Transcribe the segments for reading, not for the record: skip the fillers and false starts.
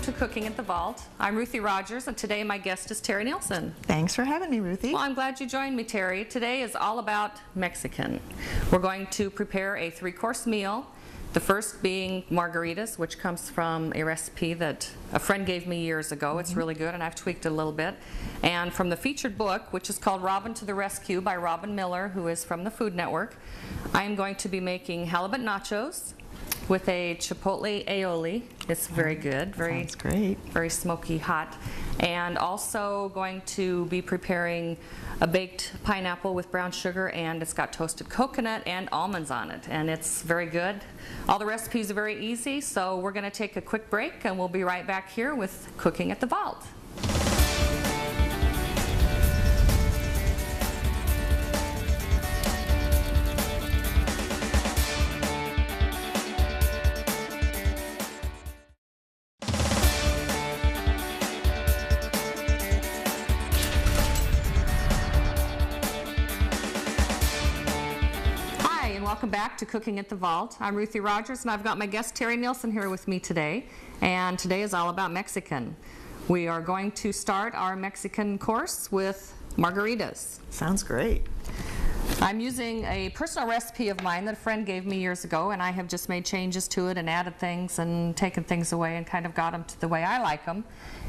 to Cooking at the Vault. I'm Ruthie Rogers, and today my guest is Terry Nielsen. Thanks for having me, Ruthie. Well, I'm glad you joined me, Terry. Today is all about Mexican. We're going to prepare a three-course meal. The first being margaritas, which comes from a recipe that a friend gave me years ago. It's really good, and I've tweaked it a little bit. And from the featured book, which is called Robin to the Rescue by Robin Miller, who is from the Food Network, I am going to be making halibut nachos with a chipotle aioli. It's very good. Sounds great. Very smoky hot. And also going to be preparing a baked pineapple with brown sugar, and it's got toasted coconut and almonds on it, and it's very good. All the recipes are very easy, so we're going to take a quick break and we'll be right back here with Cooking at the Vault. Welcome back to Cooking at the Vault. I'm Ruthie Rogers, and I've got my guest Terry Nielsen here with me today, and today is all about Mexican. We are going to start our Mexican course with margaritas. Sounds great. I'm using a personal recipe of mine that a friend gave me years ago, and I have just made changes to it and added things and taken things away and kind of got them to the way I like them.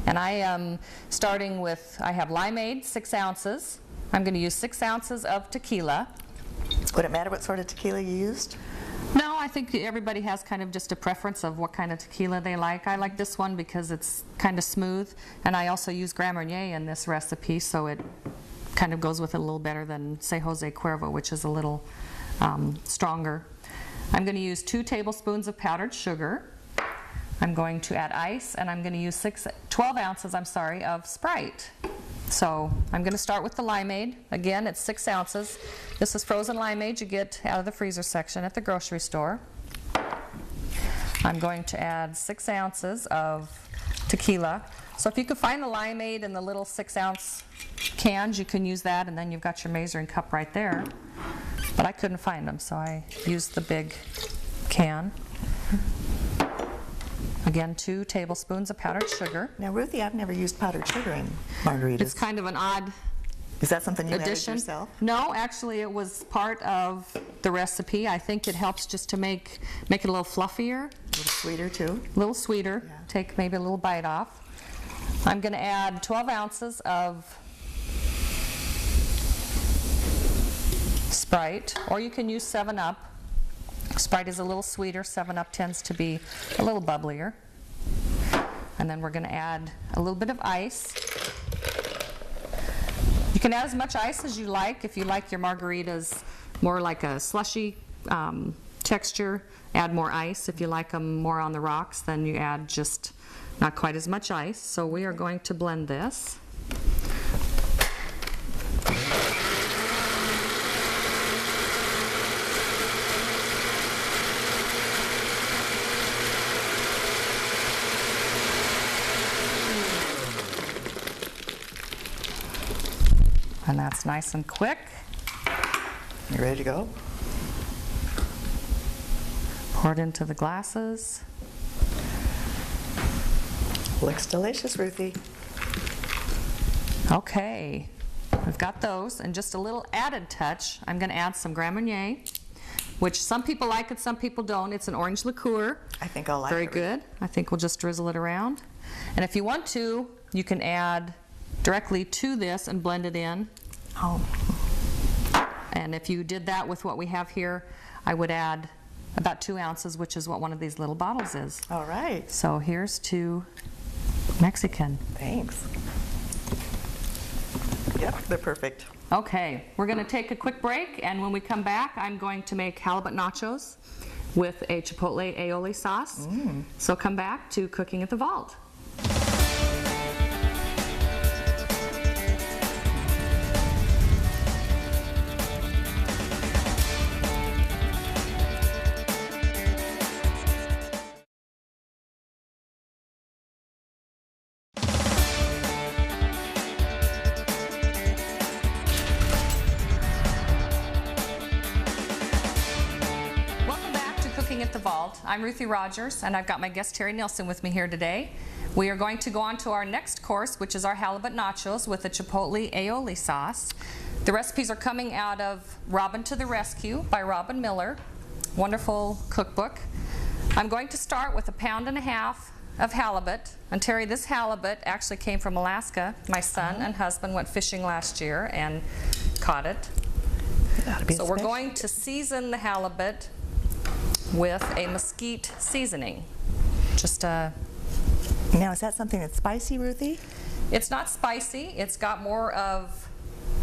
And I am starting with, I have limeade, 6 ounces. I'm going to use 6 ounces of tequila. Would it matter what sort of tequila you used? No, I think everybody has kind of just a preference of what kind of tequila they like. I like this one because it's kind of smooth, and I also use Grand Marnier in this recipe, so it kind of goes with it a little better than, say, Jose Cuervo, which is a little stronger. I'm going to use 2 tablespoons of powdered sugar. I'm going to add ice, and I'm going to use 12 ounces of Sprite. So I'm going to start with the limeade. Again, it's 6 ounces. This is frozen limeade you get out of the freezer section at the grocery store. I'm going to add 6 ounces of tequila. So if you can find the limeade in the little 6-ounce cans, you can use that, and then you've got your measuring cup right there. But I couldn't find them, so I used the big can. Again, 2 tablespoons of powdered sugar. Now, Ruthie, I've never used powdered sugar in margaritas. It's kind of an odd Is that something you addition. added yourself? No, actually it was part of the recipe. I think it helps just to make it a little fluffier. A little sweeter, too? A little sweeter. Yeah. Take maybe a little bite off. I'm going to add 12 ounces of Sprite, or you can use 7-Up. Sprite is a little sweeter. 7-Up tends to be a little bubblier. And then we're going to add a little bit of ice. You can add as much ice as you like. If you like your margaritas more like a slushy texture, add more ice. If you like them more on the rocks, then you add just not quite as much ice. So we are going to blend this. And that's nice and quick. You ready to go? Pour it into the glasses. Looks delicious, Ruthie. Okay, we've got those. And just a little added touch, I'm going to add some Grand Marnier, which some people like it, some people don't. It's an orange liqueur. I think I'll like it. Very good. I think we'll just drizzle it around. And if you want to, you can add directly to this and blend it in. Oh. And if you did that with what we have here, I would add about 2 ounces, which is what one of these little bottles is. All right. So here's to Mexican. Thanks. Yep, they're perfect. Okay, we're going to take a quick break, and when we come back, I'm going to make halibut nachos with a chipotle aioli sauce. So come back to Cooking at the Vault. Cooking at the Vault. Vault. I'm Ruthie Rogers, and I've got my guest Terry Nielsen with me here today. We are going to go on to our next course, which is our halibut nachos with a chipotle aioli sauce. The recipes are coming out of Robin to the Rescue by Robin Miller. Wonderful cookbook. I'm going to start with 1.5 pounds of halibut. And Terry, this halibut actually came from Alaska. My son and husband went fishing last year and caught it. So we're going to season the halibut with a mesquite seasoning. Just a... Now, is that something that's spicy, Ruthie? It's not spicy. It's got more of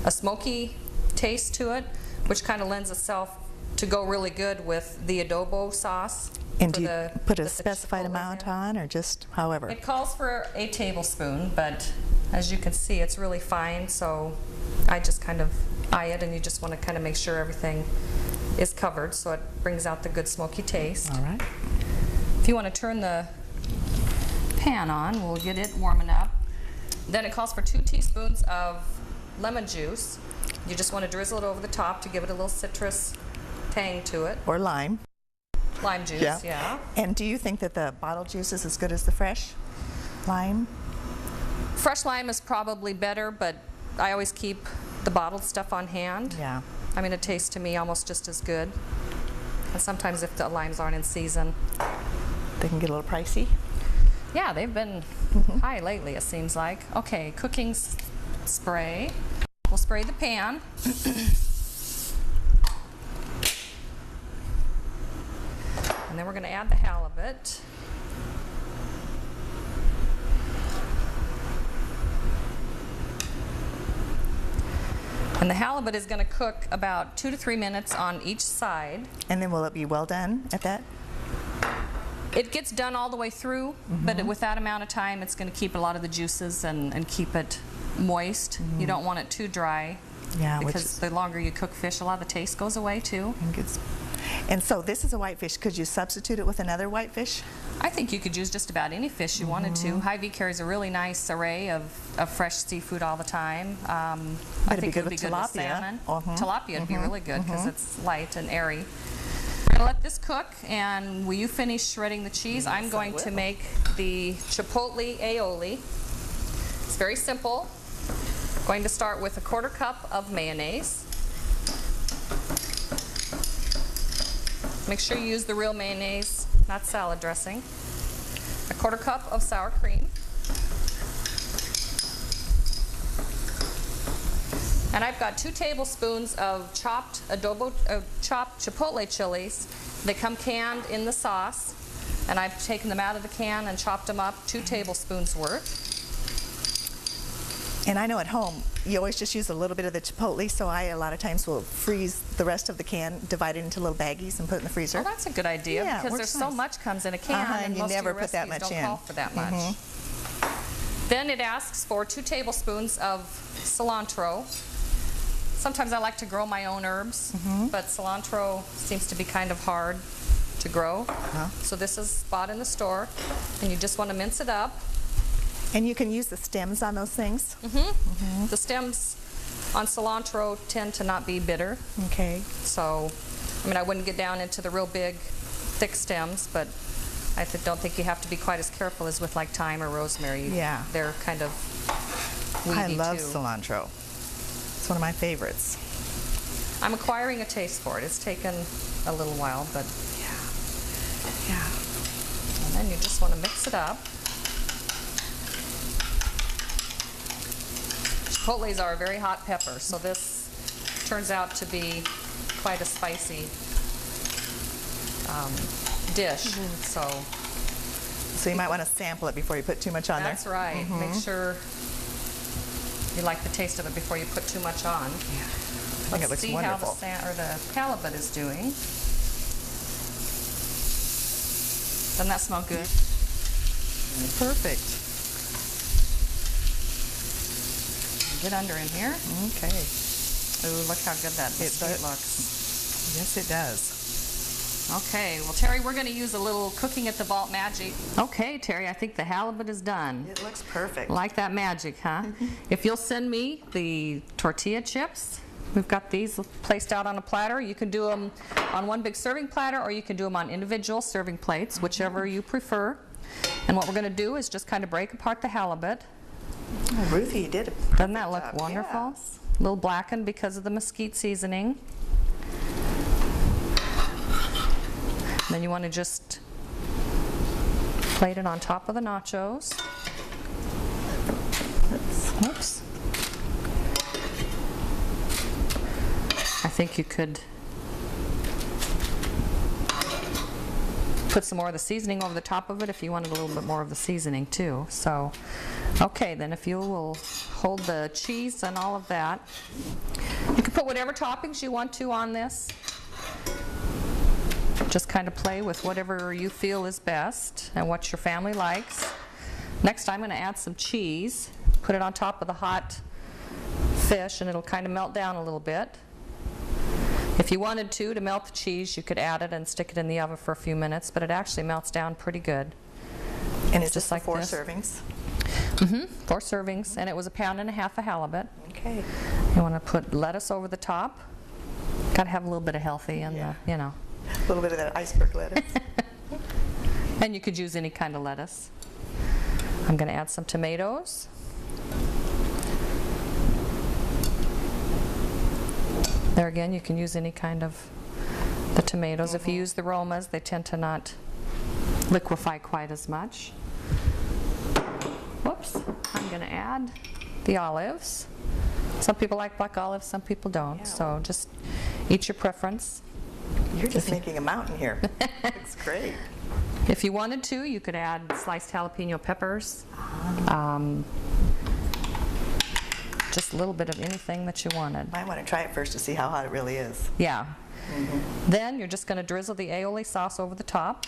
a smoky taste to it, which kind of lends itself to go really good with the adobo sauce. And do you put a specified amount on, or just however? It calls for a tablespoon, but as you can see, it's really fine, so I just kind of eye it, and you just want to kind of make sure everything is covered so it brings out the good smoky taste. All right. If you want to turn the pan on, we'll get it warming up. Then it calls for 2 teaspoons of lemon juice. You just want to drizzle it over the top to give it a little citrus tang to it. Or lime. Lime juice, yeah. And do you think that the bottled juice is as good as the fresh lime? Fresh lime is probably better, but I always keep the bottled stuff on hand. Yeah. I mean, it tastes to me almost just as good. And sometimes if the limes aren't in season, they can get a little pricey. Yeah, they've been high lately, it seems like. Okay, cooking spray. We'll spray the pan. And then we're going to add the halibut. And the halibut is going to cook about 2 to 3 minutes on each side. And then will it be well done at that? It gets done all the way through, but with that amount of time, it's going to keep a lot of the juices and keep it moist. You don't want it too dry. Yeah, because the longer you cook fish, a lot of the taste goes away too. And so this is a whitefish. Could you substitute it with another whitefish? I think you could use just about any fish you wanted to. Hy-Vee carries a really nice array of fresh seafood all the time. I think it would be good with salmon. Tilapia would be really good because it's light and airy. We're going to let this cook, and will you finish shredding the cheese? Yes, I'm going to make the chipotle aioli. It's very simple. Going to start with 1/4 cup of mayonnaise. Make sure you use the real mayonnaise, not salad dressing. 1/4 cup of sour cream. And I've got 2 tablespoons of chopped chipotle chilies. They come canned in the sauce, and I've taken them out of the can and chopped them up 2 tablespoons worth. And I know at home, you always just use a little bit of the chipotle, so I a lot of times will freeze the rest of the can, divide it into little baggies and put it in the freezer. Oh, that's a good idea, because there's so much comes in a can, and you most never of your put that recipes much don't in. call for that much. Then it asks for 2 tablespoons of cilantro. Sometimes I like to grow my own herbs, but cilantro seems to be kind of hard to grow. So this is bought in the store, and you just want to mince it up. And you can use the stems on those things? The stems on cilantro tend to not be bitter. Okay. So, I mean, I wouldn't get down into the real big, thick stems, but I don't think you have to be quite as careful as with like thyme or rosemary. Yeah. They're kind of weedy I love too. cilantro. It's one of my favorites. I'm acquiring a taste for it. It's taken a little while, but yeah. And then you just want to mix it up. Chipotles are a very hot pepper, so this turns out to be quite a spicy dish. So you might want to sample it before you put too much on there. That's right. Make sure you like the taste of it before you put too much on. I think it looks wonderful. Let's see how the halibut is doing. Doesn't that smell good? Perfect. Get under in here. Okay. Ooh, look how good that biscuit looks. Yes, it does. Okay, well, Terry, we're going to use a little cooking at the vault magic. Okay, Terry, I think the halibut is done. It looks perfect. Like that magic, huh? If you'll send me the tortilla chips We've got these placed out on a platter. You can do them on one big serving platter, or you can do them on individual serving plates, whichever you prefer. And what we're going to do is just kind of break apart the halibut. Oh, Ruthie, you did it. Doesn't that look wonderful? Yes. A little blackened because of the mesquite seasoning. And then you want to just plate it on top of the nachos. Oops. I think you could put some more of the seasoning over the top of it if you wanted a little bit more of the seasoning too. So, okay, then if you will hold the cheese and all of that. You can put whatever toppings you want to on this. Just kind of play with whatever you feel is best and what your family likes. Next, I'm going to add some cheese. Put it on top of the hot fish and it'll kind of melt down a little bit. If you wanted to melt the cheese, you could add it and stick it in the oven for a few minutes, but it actually melts down pretty good. And it's just like 4 this. servings? 4 servings, and it was 1.5 pounds of halibut. Okay. You want to put lettuce over the top. Got to have a little bit of healthy in the, you know. A little bit of that iceberg lettuce. And you could use any kind of lettuce. I'm going to add some tomatoes. There again, you can use any kind of the tomatoes. If you use the Romas, they tend to not liquefy quite as much. Whoops. I'm going to add the olives. Some people like black olives, some people don't. Yeah. So just eat your preference. You're just making a mountain here. It's great. If you wanted to, you could add sliced jalapeno peppers. Just a little bit of anything that you wanted. I want to try it first to see how hot it really is. Yeah. Then you're just going to drizzle the aioli sauce over the top.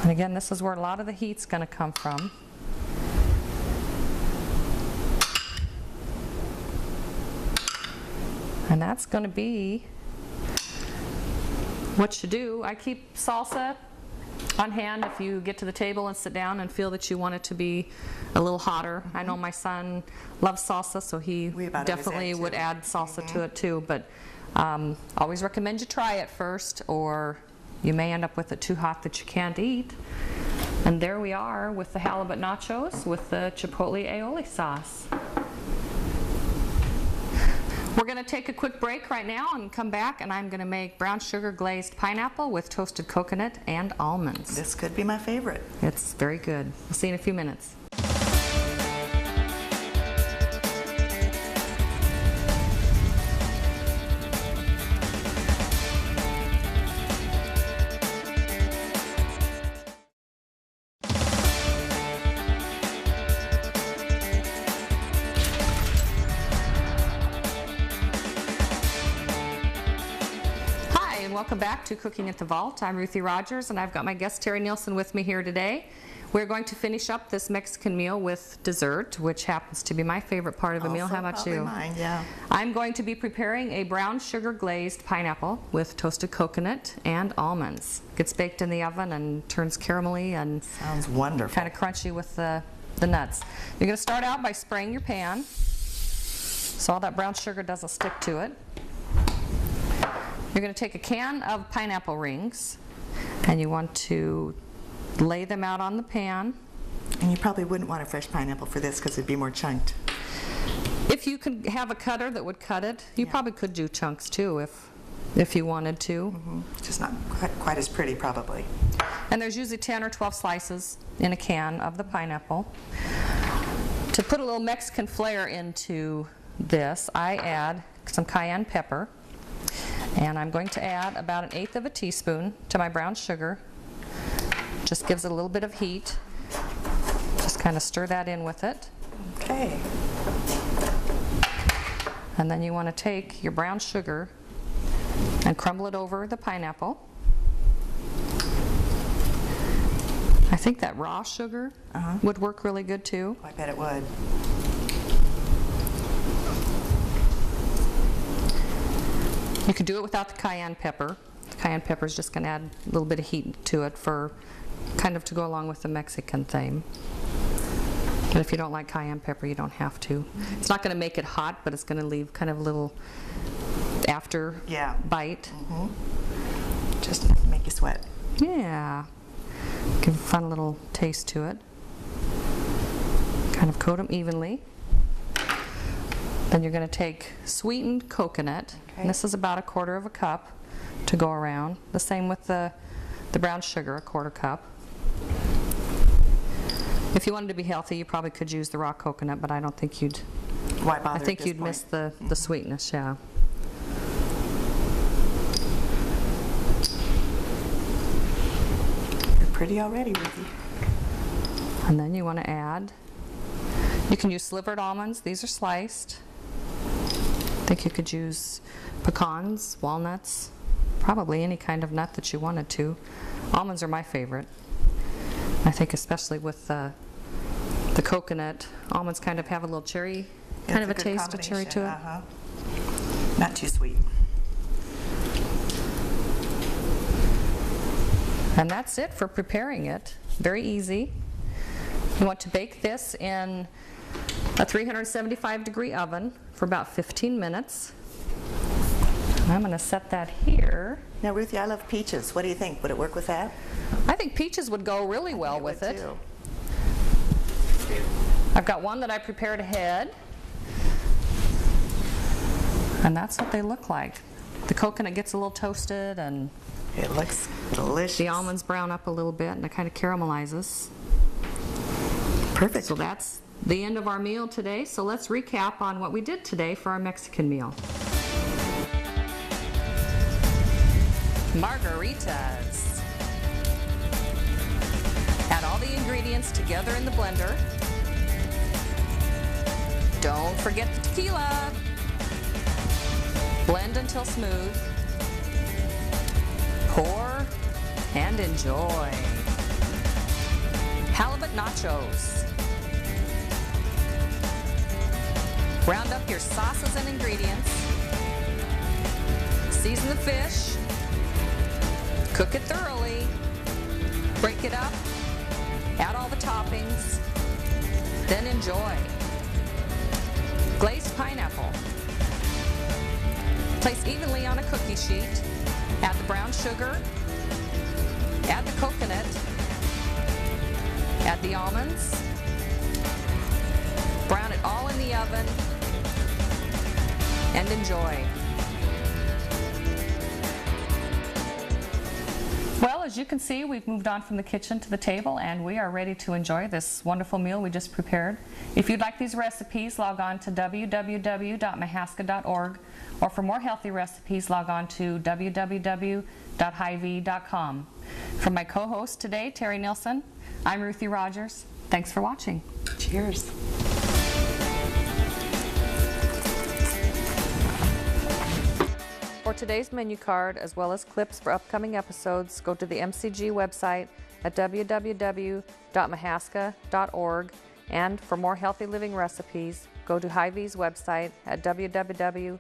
And again, this is where a lot of the heat's going to come from. And that's going to be what you do. I keep salsa on hand if you get to the table and sit down and feel that you want it to be a little hotter. I know my son loves salsa, so he definitely would add salsa to it too, but always recommend you try it first, or you may end up with it too hot that you can't eat. And there we are with the halibut nachos with the chipotle aioli sauce. We're going to take a quick break right now and come back, and I'm going to make brown sugar glazed pineapple with toasted coconut and almonds. This could be my favorite. It's very good. We'll see you in a few minutes. Welcome back to Cooking at the Vault. I'm Ruthie Rogers, and I've got my guest Terry Nielsen with me here today. We're going to finish up this Mexican meal with dessert, which happens to be my favorite part of a meal. How about you? Mine, yeah. I'm going to be preparing a brown sugar glazed pineapple with toasted coconut and almonds. Gets baked in the oven and turns caramelly and sounds wonderful. Kind of crunchy with the nuts. You're going to start out by spraying your pan so all that brown sugar doesn't stick to it. You're going to take a can of pineapple rings and you want to lay them out on the pan. And you probably wouldn't want a fresh pineapple for this because it'd be more chunked. If you could have a cutter that would cut it, you probably could do chunks too if you wanted to. Just not quite as pretty probably. And there's usually 10 or 12 slices in a can of the pineapple. To put a little Mexican flair into this, I add some cayenne pepper. And I'm going to add about 1/8 of a teaspoon to my brown sugar. Just gives it a little bit of heat. Just kind of stir that in with it. Okay. And then you want to take your brown sugar and crumble it over the pineapple. I think that raw sugar would work really good too. I bet it would. You could do it without the cayenne pepper. The cayenne pepper is just going to add a little bit of heat to it for kind of to go along with the Mexican theme. But if you don't like cayenne pepper, you don't have to. It's not going to make it hot, but it's going to leave kind of a little after bite. Just enough to make you sweat. Yeah. Give a fun little taste to it. Kind of coat them evenly. Then you're going to take sweetened coconut. And this is about 1/4 cup to go around. The same with the brown sugar, 1/4 cup. If you wanted to be healthy, you probably could use the raw coconut, but I don't think you'd. Why bother? I think you'd miss the sweetness, yeah. You're pretty already, Ruthie. And then you want to add. You can use slivered almonds. These are sliced. I think you could use pecans, walnuts, probably any kind of nut that you wanted to. Almonds are my favorite. I think especially with the coconut, almonds kind of have a little cherry, kind of a taste of cherry to it. Not too sweet. And that's it for preparing it. Very easy. You want to bake this in a 375-degree oven for about 15 minutes. I'm going to set that here. Now, Ruthie, I love peaches. What do you think? Would it work with that? I think peaches would go really well with it. Too. I've got one that I prepared ahead. And that's what they look like. The coconut gets a little toasted and it looks delicious. The almonds brown up a little bit and it kind of caramelizes. Perfect. So that's the end of our meal today. So let's recap on what we did today for our Mexican meal. Margaritas. Add all the ingredients together in the blender. Don't forget the tequila. Blend until smooth. Pour and enjoy. Halibut nachos. Round up your sauces and ingredients. Season the fish. Cook it thoroughly. Break it up. Add all the toppings. Then enjoy. Glazed pineapple. Place evenly on a cookie sheet. Add the brown sugar. Add the coconut. Add the almonds. Brown it all in the oven. And enjoy. Well, as you can see, we've moved on from the kitchen to the table and we are ready to enjoy this wonderful meal we just prepared. If you'd like these recipes, log on to www.mahaska.org, or for more healthy recipes, log on to www.hyvee.com. From my co-host today, Terry Nilsson, I'm Ruthie Rogers. Thanks for watching. Cheers. For today's menu card, as well as clips for upcoming episodes, go to the MCG website at www.mahaska.org, and for more healthy living recipes, go to Hyvee's website at www.hyvee.com.